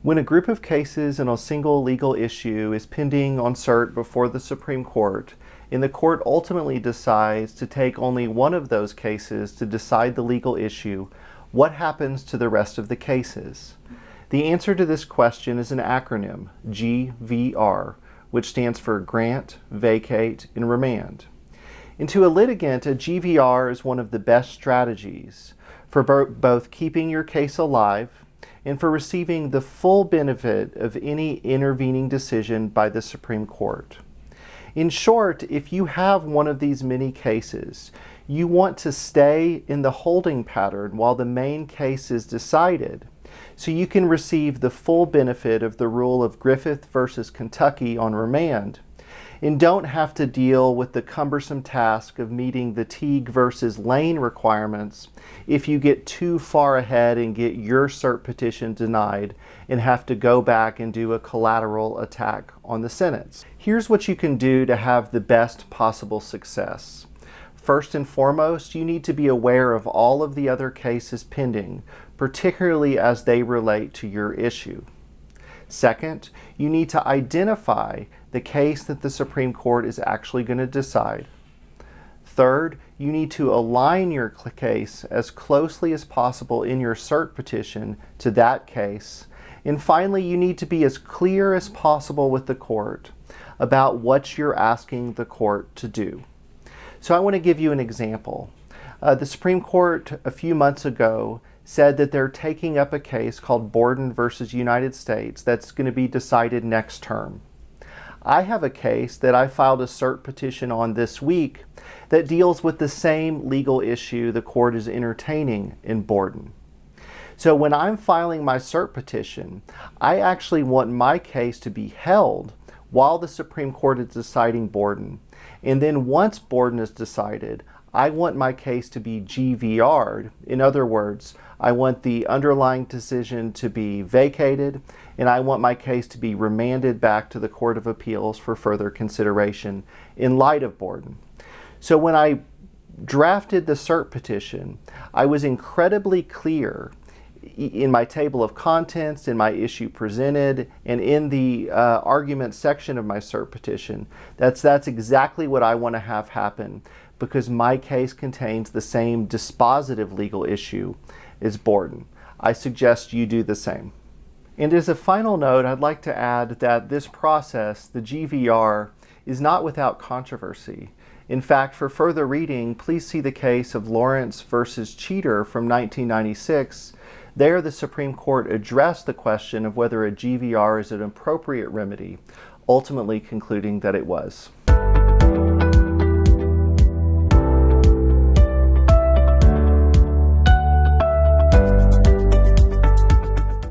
When a group of cases in a single legal issue is pending on cert before the Supreme Court, and the court ultimately decides to take only one of those cases to decide the legal issue, what happens to the rest of the cases? The answer to this question is an acronym, GVR, which stands for grant, vacate, and remand. And to a litigant, a GVR is one of the best strategies for both keeping your case alive and for receiving the full benefit of any intervening decision by the Supreme Court. In short, if you have one of these many cases, you want to stay in the holding pattern while the main case is decided, so you can receive the full benefit of the rule of Griffith versus Kentucky on remand, and don't have to deal with the cumbersome task of meeting the Teague versus Lane requirements if you get too far ahead and get your cert petition denied and have to go back and do a collateral attack on the sentence. Here's what you can do to have the best possible success. First and foremost, you need to be aware of all of the other cases pending, particularly as they relate to your issue. Second, you need to identify the case that the Supreme Court is actually going to decide. Third, you need to align your case as closely as possible in your cert petition to that case. And finally, you need to be as clear as possible with the court about what you're asking the court to do. So I want to give you an example. The Supreme Court a few months ago said that they're taking up a case called Borden versus United States that's going to be decided next term. I have a case that I filed a cert petition on this week that deals with the same legal issue the court is entertaining in Borden. So when I'm filing my cert petition, I actually want my case to be held while the Supreme Court is deciding Borden. And then once Borden is decided, I want my case to be GVR'd. In other words, I want the underlying decision to be vacated, and I want my case to be remanded back to the Court of Appeals for further consideration in light of Borden. So when I drafted the cert petition, I was incredibly clear in my table of contents, in my issue presented, and in the argument section of my cert petition. That's exactly what I want to have happen, because my case contains the same dispositive legal issue as Borden. I suggest you do the same. And as a final note, I'd like to add that this process, the GVR, is not without controversy. In fact, for further reading, please see the case of Lawrence versus Cheater from 1996. There, the Supreme Court addressed the question of whether a GVR is an appropriate remedy, ultimately concluding that it was.